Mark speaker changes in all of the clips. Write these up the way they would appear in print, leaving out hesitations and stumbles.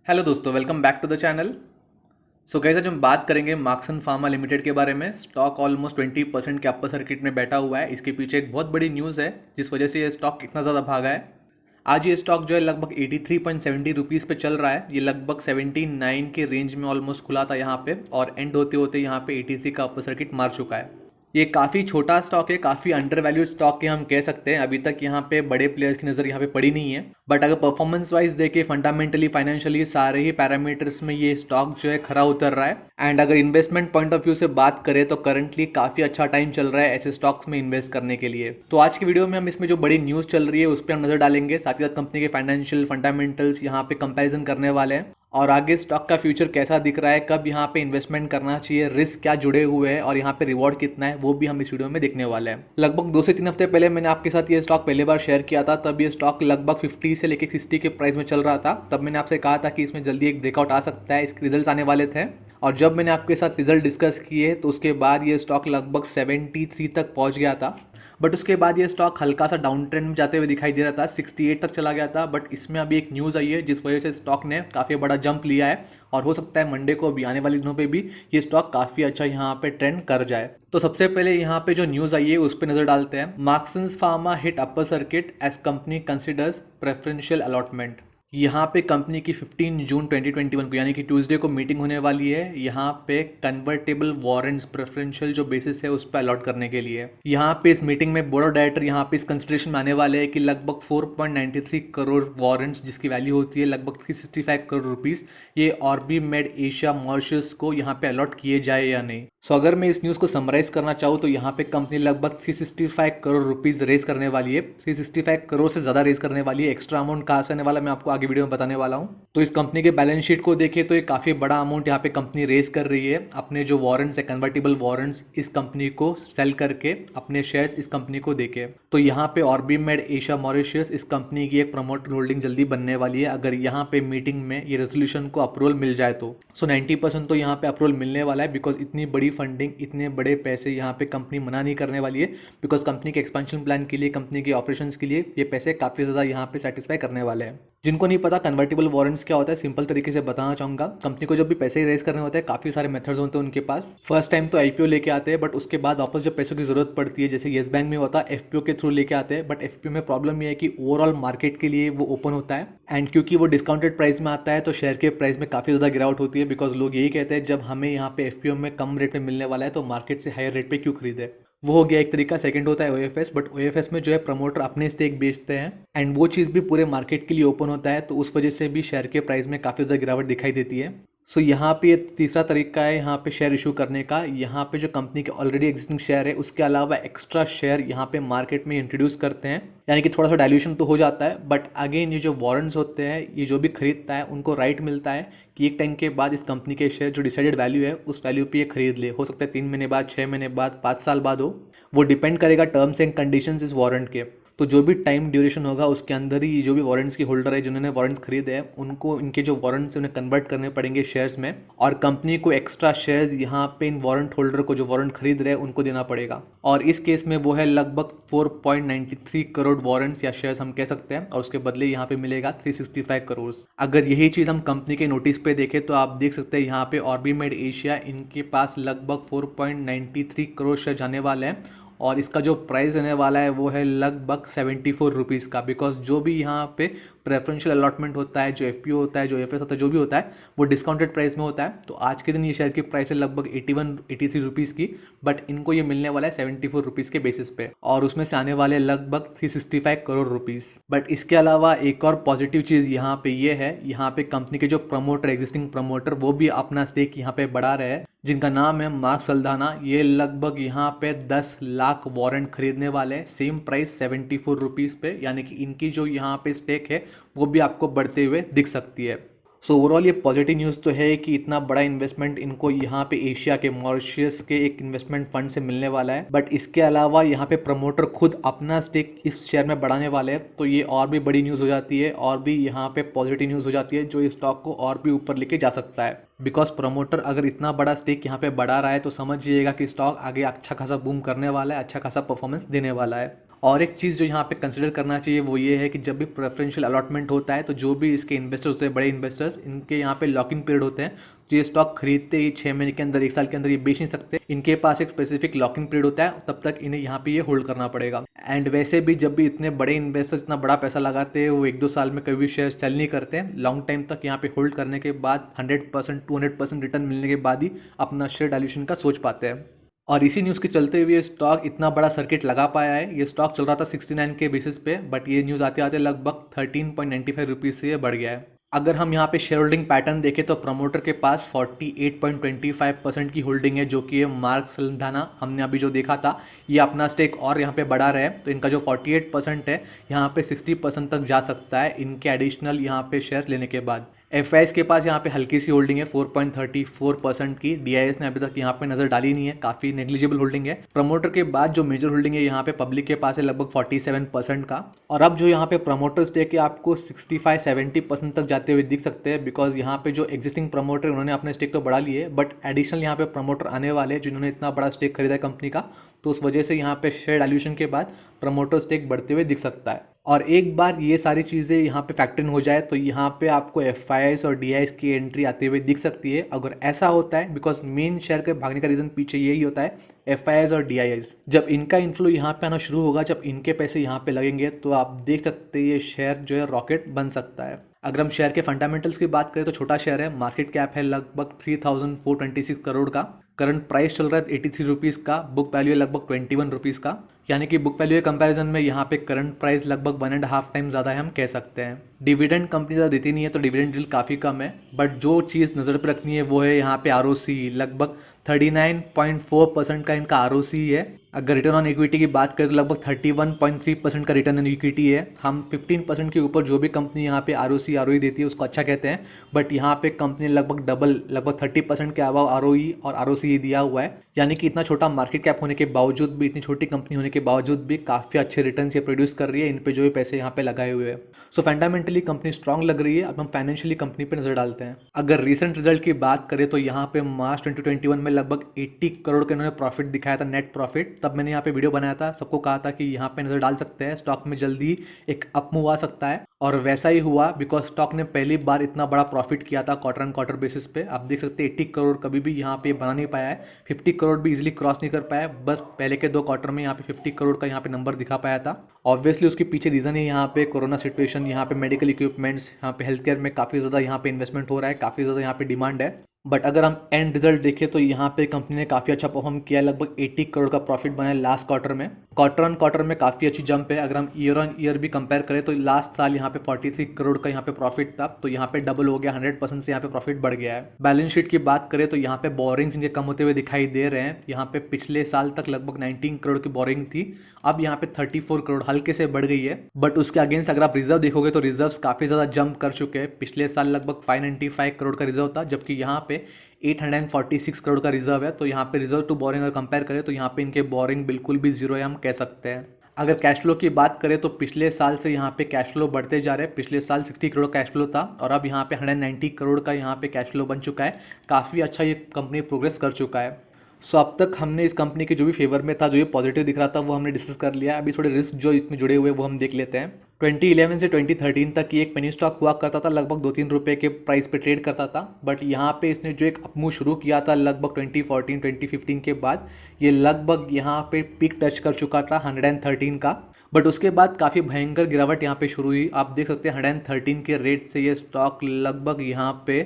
Speaker 1: Hello दोस्तों, welcome back to the channel. So guys, आज हम बात करेंगे मार्क्सन फार्मा लिमिटेड के बारे में। स्टॉक ऑलमोस्ट 20% के अपर सर्किट में बैठा हुआ है। इसके पीछे एक बहुत बड़ी न्यूज़ है जिस वजह से ये स्टॉक इतना ज़्यादा भागा है। आज ये स्टॉक जो है लगभग 83.70 रुपीज़ पे चल रहा है। ये लगभग 79 के रेंज में ऑलमोस्ट खुला था यहाँ पे, और एंड होते होते यहाँ पे 83 का अपर सर्किट मार चुका है। ये काफ़ी छोटा स्टॉक है, काफ़ी अंडर वैल्यूड स्टॉक है हम कह सकते हैं। अभी तक यहाँ पे बड़े प्लेयर्स की नज़र यहाँ पे पड़ी नहीं है, बट अगर परफॉर्मेंस वाइज देखे, फंडामेंटली, फाइनेंशियली, सारे ही पैरामीटर्स में ये स्टॉक जो है खरा उतर रहा है। एंड अगर इन्वेस्टमेंट पॉइंट ऑफ व्यू से बात करें तो करंटली काफ़ी अच्छा टाइम चल रहा है ऐसे स्टॉक्स में इन्वेस्ट करने के लिए। तो आज की वीडियो में हम इसमें जो बड़ी न्यूज़ चल रही है उस पर हम नज़र डालेंगे, साथ ही साथ कंपनी के फाइनेंशियल फंडामेंटल्स यहाँ पे कंपेरिजन करने वाले हैं, और आगे स्टॉक का फ्यूचर कैसा दिख रहा है, कब यहाँ पे इन्वेस्टमेंट करना चाहिए, रिस्क क्या जुड़े हुए हैं और यहाँ पे रिवॉर्ड कितना है, वो भी हम इस वीडियो में देखने वाले हैं। लगभग 2 से 3 हफ्ते पहले मैंने आपके साथ ये स्टॉक पहली बार शेयर किया था। तब ये स्टॉक लगभग 50 से लेकर 60 के प्राइस में चल रहा था। तब मैंने आपसे कहा था कि इसमें जल्दी एक ब्रेकआउट आ सकता है, इसके रिजल्ट आने वाले थे। और जब मैंने आपके साथ रिजल्ट डिस्कस किए तो उसके बाद ये स्टॉक लगभग 73 तक पहुंच गया था। बट उसके बाद ये स्टॉक हल्का सा डाउन ट्रेंड में जाते हुए दिखाई दे रहा था, 68 तक चला गया था। बट इसमें अभी एक न्यूज़ आई है जिस वजह से स्टॉक ने काफ़ी बड़ा जंप लिया है, और हो सकता है मंडे को भी, आने वाले दिनों पे भी ये स्टॉक काफ़ी अच्छा यहाँ पे ट्रेंड कर जाए। तो सबसे पहले यहाँ पे जो न्यूज़ आई है उस पर नज़र डालते हैं। Marksans Pharma hit upper circuit as company considers preferential allotment. यहाँ पे कंपनी की 15 जून 2021 को यानी कि ट्यूसडे को मीटिंग होने वाली है। यहाँ पे कन्वर्टेबल वारंट्स प्रेफरेंशियल जो बेसिस है उस पर अलॉट करने के लिए। यहाँ पे इस मीटिंग में बोर्ड ऑफ डायरेक्टर यहाँ पे इस कंसिडरेशन में आने वाले हैं कि लगभग 4.93 करोड़ वारंट्स, जिसकी वैल्यू होती है लगभग 365 करोड़ रुपीस, ये ऑर्बिमेड एशिया मॉरिशस को यहाँ पे अलॉट किए जाए या नहीं। सो अगर मैं इस न्यूज़ को समराइज करना चाहूँ तो यहाँ पे कंपनी लगभग 365 करोड़ रुपीस रेज करने वाली है। 365 करोड़ से ज़्यादा रेज करने वाली है। एक्स्ट्रा अमाउंट कहाँ से आने वाला मैं आपको आगे वीडियो में बताने वाला हूँ। तो इस कंपनी के बैलेंस शीट को देखें तो ये काफ़ी बड़ा अमाउंट यहाँ पे कंपनी रेज कर रही है। अपने जो वारंट्स है, कन्वर्टेबल वारंट्स, इस कंपनी को सेल करके अपने शेयर्स इस कंपनी को देके। तो यहाँ पे ऑर्बिमेड एशिया मॉरिशस इस कंपनी की एक प्रमोटर होल्डिंग जल्दी बनने वाली है। अगर यहाँ पे मीटिंग में ये रेजोल्यूशन को अप्रूवल मिल जाए तो 90% तो यहाँ पे अप्रूवल मिलने वाला है, बिकॉज इतनी बड़ी फंडिंग, इतने बड़े पैसे यहाँ पे कंपनी मना नहीं करने वाली है। बिकॉज कंपनी के एक्सपेंशन प्लान के लिए, कंपनी के ऑपरेशंस के लिए ये पैसे काफ़ी ज़्यादा यहाँ पे सेटिस्फाई करने वाले हैं। जिनको नहीं पता कन्वर्टेबल वारंट्स क्या होता है, सिंपल तरीके से बताना चाहूँगा। कंपनी को जब भी पैसे रेज करने होते हैं, काफ़ी सारे मेथड्स होते हैं उनके पास। फर्स्ट टाइम तो आईपीओ लेके आते हैं, बट उसके बाद वापस जब पैसों की जरूरत पड़ती है, जैसे येस बैंक में होता है, एफपीओ के थ्रू लेके आते हैं। बट एफपीओ में प्रॉब्लम ये है कि ओवरऑल मार्केट के लिए वो ओपन होता है, एंड क्योंकि वो डिस्काउंटेड प्राइस में आता है तो शेयर के प्राइस में काफ़ी ज़्यादा गिरावट होती है। बिकॉज लोग यही कहते हैं जब हमें यहाँ पे एफपीओ में कम रेट में मिलने वाला है तो मार्केट से हायर रेट पे क्यों खरीदे। वो हो गया एक तरीका। सेकंड होता है ओएफएस, बट ओएफएस में जो है प्रमोटर अपने स्टेक बेचते हैं, एंड वो चीज़ भी पूरे मार्केट के लिए ओपन होता है, तो उस वजह से भी शेयर के प्राइस में काफ़ी ज़्यादा गिरावट दिखाई देती है। सो यहाँ पे ये तीसरा तरीका है यहाँ पे शेयर इशू करने का। यहाँ पे जो कंपनी के ऑलरेडी एग्जिस्टिंग शेयर है उसके अलावा एक्स्ट्रा शेयर यहाँ पे मार्केट में इंट्रोड्यूस करते हैं, यानी कि थोड़ा सा डाइल्यूशन तो हो जाता है। बट अगेन ये जो वारंट्स होते हैं, ये जो भी खरीदता है उनको राइट मिलता है कि एक टाइम के बाद इस कंपनी के शेयर जो डिसाइडेड वैल्यू है उस वैल्यू पे ये खरीद ले। हो सकता है 3 महीने बाद, 6 महीने बाद, 5 साल बाद हो, वो डिपेंड करेगा टर्म्स एंड कंडीशंस इस वारंट के। तो जो भी टाइम ड्यूरेशन होगा उसके अंदर ही जो भी वारंट्स की होल्डर है, जिन्होंने वारंट्स खरीदे हैं, उनको इनके जो वारंट्स हैं उन्हें कन्वर्ट करने पड़ेंगे शेयर्स में, और कंपनी को एक्स्ट्रा शेयर्स यहाँ पे इन वारंट होल्डर को, जो वारंट खरीद रहे हैं, उनको देना पड़ेगा। और इस केस में वो है लगभग 4.93 करोड़ वारंट्स या शेयर्स हम कह सकते हैं, और उसके बदले यहाँ पे मिलेगा 365 करोड़। अगर यही चीज़ हम कंपनी के नोटिस पे देखें तो आप देख सकते हैं यहाँ पे ऑर्बिमेड एशिया, इनके पास लगभग 4.93 करोड़ शेयर जाने वाले हैं, और इसका जो प्राइस रहने वाला है वो है लगभग 74 रुपीज़ का। बिकॉज जो भी यहाँ पे प्रेफरेंशियल अलॉटमेंट होता है, जो एफपीओ होता है, जो एफएस होता है, जो भी होता है, वो डिस्काउंटेड प्राइस में होता है। तो आज के दिन ये शेयर की प्राइस है लगभग 83 रुपीज़ की, बट इनको ये मिलने वाला है 74 रुपीज़ के बेसिस पे, और उसमें से आने वाले लगभग 365 करोड़ रुपीज़। बट इसके अलावा एक और पॉजिटिव चीज़ यहाँ पे ये है, यहाँ पे कंपनी के जो प्रमोटर, एग्जिस्टिंग प्रमोटर, वो भी अपना स्टेक यहाँ पे बढ़ा रहे हैं, जिनका नाम है मार्क सल्धाना। ये लगभग यहाँ पे 10 लाख वारंट खरीदने वाले हैं, सेम प्राइस 74 रुपीज़ पे, यानी कि इनकी जो यहाँ पे स्टेक है वो भी आपको बढ़ते हुए दिख सकती है। सो ओवरऑल ये पॉजिटिव न्यूज़ तो है कि इतना बड़ा इन्वेस्टमेंट इनको यहाँ पे एशिया के, मॉरिशस के एक इन्वेस्टमेंट फंड से मिलने वाला है। बट इसके अलावा यहाँ पे प्रमोटर खुद अपना स्टेक इस शेयर में बढ़ाने वाले हैं, तो ये और भी बड़ी न्यूज़ हो जाती है, और भी यहाँ पे पॉजिटिव न्यूज़ हो जाती है, जो इस स्टॉक को और भी ऊपर लेके जा सकता है। बिकॉज प्रमोटर अगर इतना बड़ा स्टेक यहाँ पे बढ़ा रहा है तो समझिएगा कि स्टॉक आगे अच्छा खासा बूम करने वाला है, अच्छा खासा परफॉर्मेंस देने वाला है। और एक चीज़ जो यहाँ पे कंसिडर करना चाहिए वो ये है कि जब भी प्रेफरेंशियल अलॉटमेंट होता है तो जो भी इसके इन्वेस्टर्स होते हैं, बड़े इन्वेस्टर्स, इनके यहाँ पे लॉकिंग पीरियड होते हैं। जो ये स्टॉक खरीदते ही 6 महीने के अंदर, 1 साल के अंदर ये बेच नहीं सकते। इनके पास एक स्पेसिफिक लॉकिंग पीरियड होता है, तब तक इन्हें यहाँ पे ये होल्ड करना पड़ेगा। एंड वैसे भी जब भी इतने बड़े इन्वेस्टर्स इतना बड़ा पैसा लगाते हैं, वो 1-2 साल में कभी भी शेयर सेल नहीं करते हैं। लॉन्ग टाइम तक यहाँ पे होल्ड करने के बाद 100% 200% रिटर्न मिलने के बाद ही अपना शेयर डायल्यूशन का सोच पाते हैं। और इसी न्यूज़ के चलते हुए स्टॉक इतना बड़ा सर्किट लगा पाया है। ये स्टॉक चल रहा था 69 के बेसिस पे, बट ये न्यूज़ आते आते लगभग 13.95 रुपीज़ से ये बढ़ गया है। अगर हम यहाँ पे शेयर होल्डिंग पैटर्न देखें तो प्रमोटर के पास 48.25% की होल्डिंग है, जो कि ये मार्क सिलंधाना हमने अभी जो देखा था, ये अपना स्टेक और यहाँ पे बढ़ा रहे हैं। तो इनका जो 48% है, यहाँ पे 60% तक जा सकता है इनके एडिशनल यहाँ पे शेयर लेने के बाद। एफ के पास यहाँ पे हल्की सी होल्डिंग है 4.34% की। डीआईएस ने अभी तक यहाँ पे नजर डाली नहीं है, काफी नेग्लिजिबल होल्डिंग है। प्रमोटर के बाद जो मेजर होल्डिंग है यहाँ पे पब्लिक के पास है लगभग 47% का। और अब जो यहाँ पे प्रमोटर स्टेक है आपको 65-70% तक जाते हुए दिख सकते हैं, बिकॉज यहाँ पे जो एग्जिस्टिंग प्रमोटर उन्होंने अपने स्टेक तो बढ़ा लिए, बट एडिशनल यहाँ पे प्रमोटर आने वाले हैं जिन्होंने इतना बड़ा स्टेक खरीदा है कंपनी का। तो उस वजह से यहाँ पे शेयर डाइल्यूशन के बाद प्रमोटर स्टेक बढ़ते हुए दिख सकता है। और एक बार ये सारी चीज़ें यहाँ पे फैक्टर इन हो जाए तो यहाँ पे आपको एफ और डी की एंट्री आते हुए दिख सकती है। अगर ऐसा होता है, बिकॉज मेन शेयर के भागने का रीज़न पीछे यही होता है, एफ और डी जब इनका इन्फ्लो यहाँ पे आना शुरू होगा, जब इनके पैसे यहाँ पे लगेंगे, तो आप देख सकते हैं ये शेयर जो है रॉकेट बन सकता है। अगर हम शेयर के फंडामेंटल्स की बात करें तो छोटा शेयर है, मार्केट कैप है लगभग 3,426 करोड़ का, करंट प्राइस चल रहा है 83 रुपीज़ का, बुक वैल्यू है लगभग 21 रुपीज़ का। यानी कि बुक वैल्यू के कंपैरिजन में यहाँ पे करंट प्राइस लगभग 1.5 टाइम ज़्यादा है, हम कह सकते हैं। डिविडेंड कंपनी ज़्यादा देती नहीं है तो डिविडेंड डील काफ़ी कम है, बट जो चीज़ नज़र पर रखनी है वो है यहाँ पे आरओसी, लगभग 39.4% का इनका आरओसी है। अगर रिटर्न ऑन इक्विटी की बात करें तो लगभग 31.3% का रिटर्न ऑन इक्विटी है। हम 15% के ऊपर जो भी कंपनी यहाँ पे आरओसी आरओई देती है उसको अच्छा कहते हैं, बट यहाँ पे कंपनी लगभग डबल, लगभग 30% के अबाव आरओई और आरओसी दिया हुआ है। यानी कि इतना छोटा मार्केट कैप होने के बावजूद भी, इतनी छोटी कंपनी होने के बावजूद भी काफ़ी अच्छे रिटर्न ये प्रोड्यूस कर रही है इन पे जो भी पैसे यहाँ पे लगाए हुए हैं। सो फंडामेंटली कंपनी स्ट्रांग लग रही है। अब हम फाइनेंशियली कंपनी पे नजर डालते हैं। अगर रिसेंट रिजल्ट की बात करें तो यहाँ पे मार्च 2021 में लगभग 80 करोड़ का इन्होंने प्रॉफिट दिखाया था, नेट प्रॉफिट। तब मैंने यहाँ पे वीडियो बनाया था, सबको कहा था कि यहाँ पे नजर डाल सकते हैं, स्टॉक में जल्दी एक अप मूव आ सकता है। और वैसा ही हुआ, बिकॉज स्टॉक ने पहली बार इतना बड़ा प्रॉफिट किया था क्वार्टर एंड क्वार्टर बेसिस पे। आप देख सकते हैं 80 करोड़ कभी भी यहाँ पे बना नहीं पाया है, 50 करोड़ भी इजीली क्रॉस नहीं कर पाया, बस पहले के 2 क्वार्टर में यहाँ पे 50 करोड़ का यहाँ पे नंबर दिखा पाया था। ऑब्वियसली उसके पीछे रीज़न है यहाँ पे कोरोना सिचुएशन, यहाँ पे मेडिकल इक्विपमेंट्स, यहाँ पे हेल्थ केयर में काफ़ी ज़्यादा यहाँ पे इन्वेस्टमेंट हो रहा है, काफ़ी ज़्यादा यहाँ पे डिमांड है। बट अगर हम एंड रिजल्ट देखें तो यहाँ पे कंपनी ने काफ़ी अच्छा परफॉर्म किया है, लगभग 80 करोड़ का प्रॉफिट बना है लास्ट क्वार्टर में। क्वार्टर ऑन क्वार्टर में काफ़ी अच्छी जंप है। अगर हम ईयर ऑन ईयर भी कंपेयर करें तो लास्ट साल यहाँ पे 43 करोड़ का यहाँ पे प्रॉफिट था, तो यहाँ पे डबल हो गया, 100% से यहाँ पे प्रॉफिट बढ़ गया है। बैलेंस शीट की बात करें तो यहाँ पे बोरिंग्स इनके कम होते हुए दिखाई दे रहे हैं। यहाँ पे पिछले साल तक लगभग 19 करोड़ की बोरिंग थी, अब यहाँ पे 34 करोड़ हल्के से बढ़ गई है। बट उसके अगेंस्ट अगर आप रिजर्व देखोगे तो रिजर्व्स काफ़ी ज़्यादा जंप कर चुके हैं। पिछले साल लगभग 595 करोड़ का रिजर्व था, जबकि यहाँ पे 846 करोड़ का रिजर्व है। तो यहाँ पे रिजर्व टू बोरिंग अगर कंपेयर करें तो यहाँ पे इनके बोरिंग बिल्कुल भी जीरो है, हम कह सकते हैं। अगर कैश फ्लो की बात करें तो पिछले साल से यहाँ पे कैश फ्लो बढ़ते जा रहे हैं। पिछले साल 60 करोड़ कैश फ्लो था और अब यहाँ पे 190 करोड़ का यहाँ पे कैश फ्लो बन चुका है। काफ़ी अच्छा ये कंपनी प्रोग्रेस कर चुका है। सो अब तक हमने इस कंपनी के जो भी फेवर में था, जो ये पॉजिटिव दिख रहा था, वो हमने डिस्कस कर लिया। अभी थोड़े रिस्क जो इसमें जुड़े हुए वो हम देख लेते हैं। 2011 से 2013 तक ये एक पेनी स्टॉक हुआ करता था, लगभग 2-3 रुपए के प्राइस पे ट्रेड करता था। बट यहाँ पे इसने जो एक अपमूव शुरू किया था लगभग 2014-2015 के बाद, ये लगभग यहाँ पे पीक टच कर चुका था 113 का। बट उसके बाद काफ़ी भयंकर गिरावट यहाँ पे शुरू हुई। आप देख सकते हैं 113 के रेट से ये स्टॉक लगभग यहाँ पे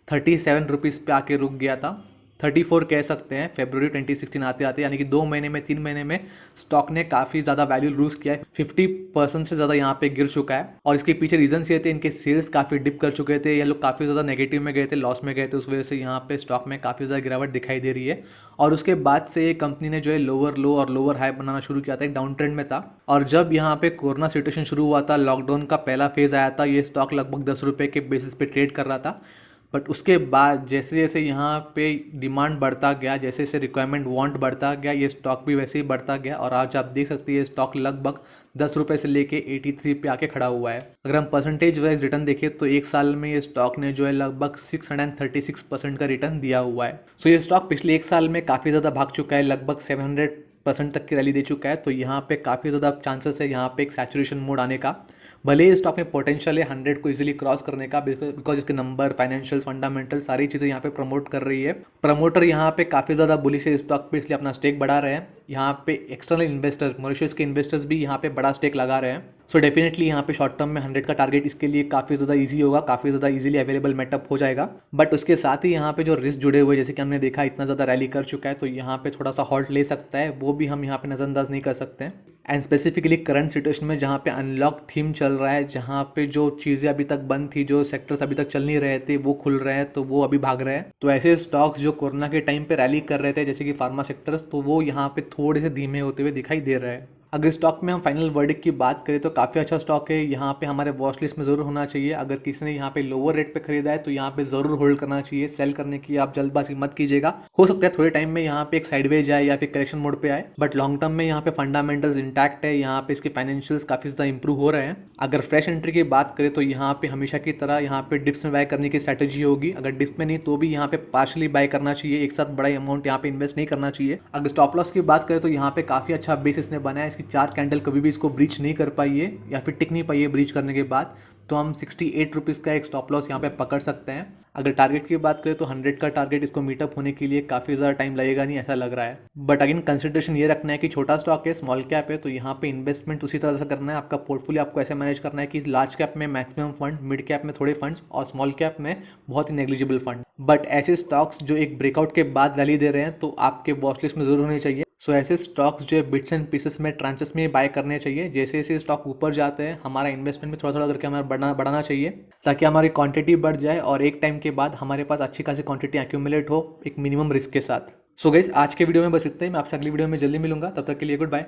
Speaker 1: 37 रुपीज़ पे आके रुक गया था, 34 कह सकते हैं फरवरी 2016 आते आते। यानी कि 2 महीने में, 3 महीने में स्टॉक ने काफ़ी ज़्यादा वैल्यू लूज़ किया है, 50% से ज़्यादा यहाँ पे गिर चुका है। और इसके पीछे रीजंस ये थे, इनके सेल्स काफ़ी डिप कर चुके थे, ये लोग काफ़ी ज़्यादा नेगेटिव में गए थे, लॉस में गए थे, उस वजह से यहाँ पे स्टॉक में काफ़ी ज़्यादा गिरावट दिखाई दे रही है। और उसके बाद से ये कंपनी ने जो है लोअर लो और लोअर हाई बनाना शुरू किया था, एक डाउन ट्रेंड में था। और जब यहाँ पे कोरोना सिचुएशन शुरू हुआ था, लॉकडाउन का पहला फेज़ आया था, ये स्टॉक लगभग 10 रुपये के बेसिस पे ट्रेड कर रहा था। बट उसके बाद जैसे जैसे यहाँ पे डिमांड बढ़ता गया, जैसे जैसे रिक्वायरमेंट वांट बढ़ता गया, ये स्टॉक भी वैसे ही बढ़ता गया। और आज आप देख सकते हैं ये स्टॉक लगभग 10 रुपये से लेके 83 पे आके खड़ा हुआ है। अगर हम परसेंटेज वाइज रिटर्न देखें तो एक साल में ये स्टॉक ने जो है लगभग 636% का रिटर्न दिया हुआ है। सो ये स्टॉक पिछले एक साल में काफ़ी ज़्यादा भाग चुका है, लगभग परसेंट तक की रैली दे चुका है, तो यहाँ पे काफ़ी ज़्यादा चांसेस है यहाँ पे एक सैचुरेशन मोड आने का। भले ही स्टॉक में पोटेंशियल है 100 को इजीली क्रॉस करने का, बिकॉज इसके नंबर, फाइनेंशियल, फंडामेंटल सारी चीज़ें यहाँ पे प्रमोट कर रही है। प्रमोटर यहाँ पे काफ़ी ज़्यादा बुलिश है स्टॉक पे, इसलिए अपना स्टेक बढ़ा रहे हैं। यहाँ पे एक्सटर्नल इन्वेस्टर, मॉरिशस के इन्वेस्टर्स भी यहाँ पे बड़ा स्टेक लगा रहे हैं। सो डेफिनेटली यहाँ पे शॉर्ट टर्म में 100 का टारगेट इसके लिए काफ़ी ज़्यादा इजी होगा, काफ़ी ज़्यादा इजीली अवेलेबल मेटअप हो जाएगा। बट उसके साथ ही यहाँ पे जो रिस्क जुड़े हुए, जैसे कि हमने देखा इतना ज़्यादा रैली कर चुका है, तो यहाँ पे थोड़ा सा हॉल्ट ले सकता है, वो भी हम यहाँ पे नज़रअंदाज नहीं कर सकते हैं। एंड स्पेसिफिकली करंट सिचुएशन में जहाँ पे अनलॉक थीम चल रहा है, जहाँ पे जो चीज़ें अभी तक बंद थी, जो सेक्टर्स अभी तक चल नहीं रहे थे, वो खुल रहे हैं, तो वो अभी भाग रहे हैं। तो ऐसे स्टॉक्स जो कोरोना के टाइम पे रैली कर रहे थे, जैसे कि फार्मा सेक्टर्स, तो वो यहाँ पे थोड़े से धीमे होते हुए दिखाई दे रहे हैं। अगर स्टॉक में हम फाइनल वर्डिक्ट की बात करें तो काफ़ी अच्छा स्टॉक है, यहाँ पे हमारे वॉच लिस्ट में ज़रूर होना चाहिए। अगर किसी ने यहाँ पे लोअर रेट पे खरीदा है तो यहाँ पे ज़रूर होल्ड करना चाहिए, सेल करने की आप जल्दबाजी मत कीजिएगा। हो सकता है थोड़े टाइम में यहाँ पे एक साइडवेज आए या फिर करेक्शन मोड पे आए, बट लॉन्ग टर्म में यहाँ पे फंडामेंटल्स इंटैक्ट है, यहाँ पे इसके फाइनेंशियल्स काफ़ी ज़्यादा इंप्रूव हो रहे हैं। अगर फ्रेश एंट्री की बात करें तो यहाँ पे हमेशा की तरह यहाँ पे डिप्स में बाय करने की स्ट्रैटेजी होगी। अगर डिप्स में नहीं तो भी यहाँ पे पार्शली बाय करना चाहिए, एक साथ बड़ा अमाउंट यहाँ पे इन्वेस्ट नहीं करना चाहिए। अगर स्टॉप लॉस की बात करें तो यहाँ पे काफ़ी अच्छा बेस इसने बनाया, इसकी 4 कैंडल कभी भी इसको ब्रीच नहीं कर पाई है या फिर टिक नहीं पाई है ब्रीच करने के बाद, तो हम 68 रुपीज़ का एक स्टॉप लॉस यहाँ पे पकड़ सकते हैं। अगर टारगेट की बात करें तो 100 का टारगेट इसको मीटअप होने के लिए काफ़ी ज़्यादा टाइम लगेगा नहीं, ऐसा लग रहा है। बट अगेन कंसिडरेशन ये रखना है कि छोटा स्टॉक है, स्मॉल कैप है, तो यहाँ पे इन्वेस्टमेंट उसी तरह से करना है। आपका पोर्टफोलियो आपको ऐसे मैनेज करना है कि लार्ज कैप में मैक्सिमम फंड, मिड कैप में थोड़े फंड्स और स्मॉल कैप में बहुत ही नेग्लिजिबल फंड। बट ऐसे स्टॉक्स जो एक ब्रेकआउट के बाद रैली दे रहे हैं तो आपके वॉच लिस्ट में जरूर होने चाहिए। सो ऐसे स्टॉक्स जो है बिट्स एंड पीसेस में, ट्रांचेस में बाय करने चाहिए। जैसे जैसे स्टॉक ऊपर जाते हैं हमारा इन्वेस्टमेंट में थोड़ा थोड़ा करके हमारा बढ़ाना चाहिए, ताकि हमारी क्वांटिटी बढ़ जाए और एक टाइम के बाद हमारे पास अच्छी खासी क्वांटिटी एक्यूमुलेट हो एक मिनिमम रिस्क के साथ। सो गाइस आज के वीडियो में बस इतना ही। मैं आपसे अगली वीडियो में जल्दी मिलूंगा, तब तक के लिए गुड बाय।